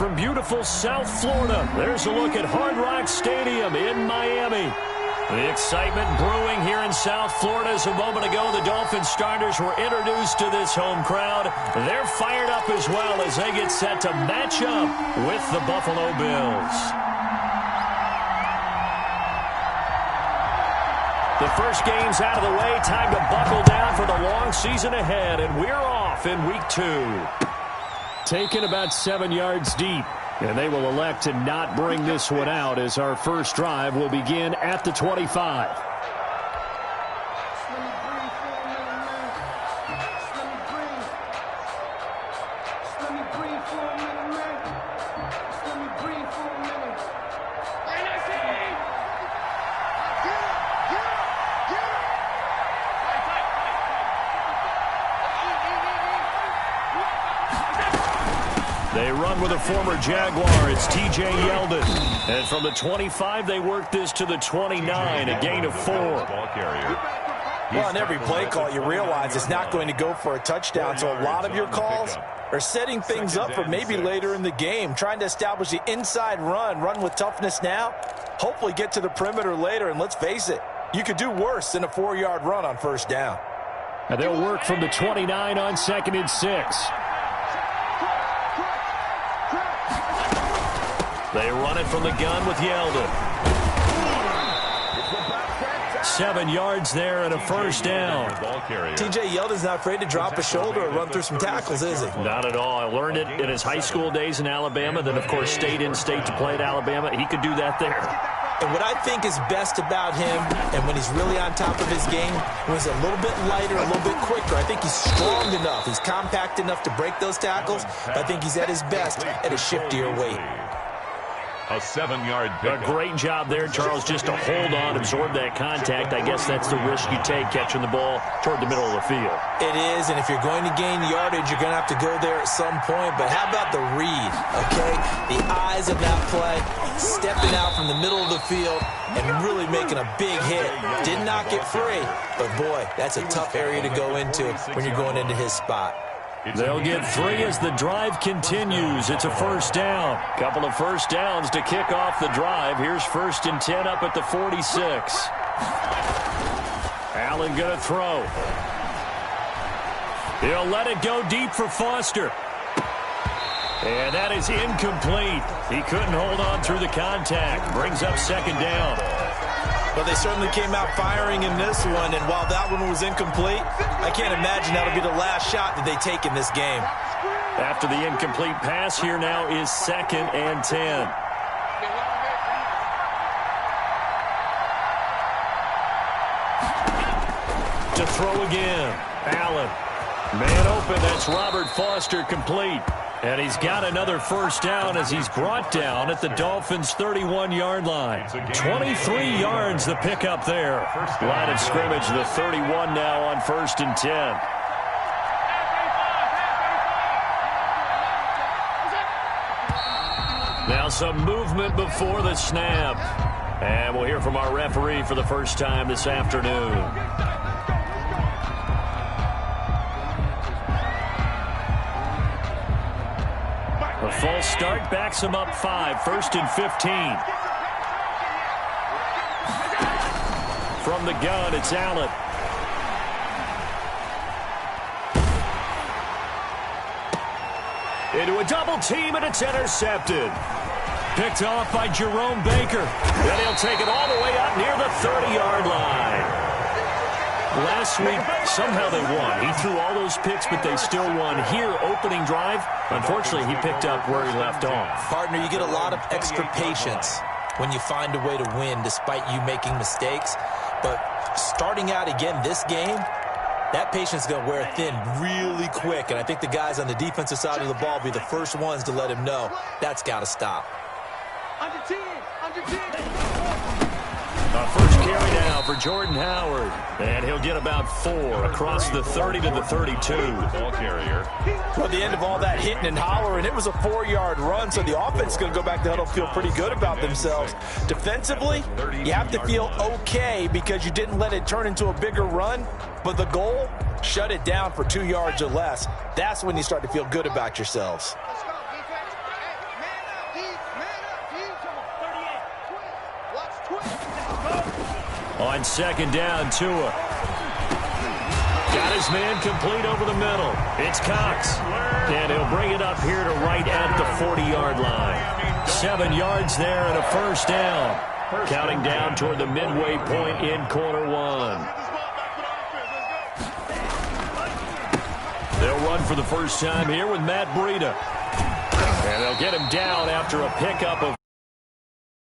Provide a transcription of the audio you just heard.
from beautiful South Florida, there's a look at Hard Rock Stadium in Miami. The excitement brewing here in South Florida as a moment ago the Dolphins starters were introduced to this home crowd. They're fired up as well as they get set to match up with the Buffalo Bills. The first game's out of the way. Time to buckle down for the long season ahead, and we're off in week 2. Taken about 7 yards deep, and they will elect to not bring this one out as our first drive will begin at the 25. They run with a former Jaguar. It's T.J. Yeldon. And from the 25, they work this to the 29, a gain of 4. Well, on every play call, you realize it's not going to go for a touchdown, so a lot of your calls are setting things up for maybe later in the game, trying to establish the inside run with toughness now, hopefully get to the perimeter later, and let's face it, you could do worse than a 4-yard run on first down. And they'll work from the 29 on 2nd and 6. They run it from the gun with Yeldon. 7 yards there and a first down. T.J. Yeldon's not afraid to drop a shoulder or run through some tackles, is he? Not at all. I learned it in his high school days in Alabama, then, of course, stayed in state to play at Alabama. He could do that there. And what I think is best about him, and when he's really on top of his game, when he's a little bit lighter, a little bit quicker, I think he's strong enough. He's compact enough to break those tackles. I think he's at his best at a shiftier weight. A 7-yard pickup. A great job there, Charles, just to hold on, absorb that contact. I guess that's the risk you take, catching the ball toward the middle of the field. It is, and if you're going to gain yardage, you're going to have to go there at some point. But how about the read, okay? The eyes of that play, stepping out from the middle of the field and really making a big hit. Did not get free, but, boy, that's a tough area to go into when you're going into his spot. They'll get 3 as the drive continues. It's a first down. Couple of first downs to kick off the drive. Here's 1st and 10 up at the 46. Allen going to throw. He'll let it go deep for Foster. And that is incomplete. He couldn't hold on through the contact. Brings up 2nd down. Well, they certainly came out firing in this one, and while that one was incomplete, I can't imagine that'll be the last shot that they take in this game. After the incomplete pass, here now is 2nd and 10. To throw again. Allen. Man open, that's Robert Foster, complete. And he's got another first down as he's brought down at the Dolphins' 31-yard line. 23 yards the pickup there. Line of scrimmage, the 31 now on 1st and 10. Now some movement before the snap. And we'll hear from our referee for the first time this afternoon. A false start backs him up 5, 1st and 15. From the gun, it's Allen. Into a double team, and it's intercepted. Picked off by Jerome Baker. Then he'll take it all the way up near the 30-yard line. Last week, somehow they won. He threw all those picks, but they still won. Here, opening drive, unfortunately, he picked up where he left off. Partner, you get a lot of extra patience when you find a way to win despite you making mistakes. But starting out again this game, that patience is going to wear thin really quick. And I think the guys on the defensive side of the ball will be the first ones to let him know that's got to stop. Under 10, under 10. First carry now for Jordan Howard. And he'll get about 4 across the 30 to the 32. Ball carrier. Well, at the end of all that hitting and hollering, it was a 4-yard run, so the offense is going to go back to huddle, feel pretty good about themselves. Defensively, you have to feel okay because you didn't let it turn into a bigger run, but the goal, shut it down for 2 yards or less. That's when you start to feel good about yourselves. On second down, Tua. Got his man complete over the middle. It's Cox. And he'll bring it up here to right at the 40-yard line. 7 yards there and a first down. Counting down toward the midway point in quarter one. They'll run for the first time here with Matt Breida. And they'll get him down after a pickup of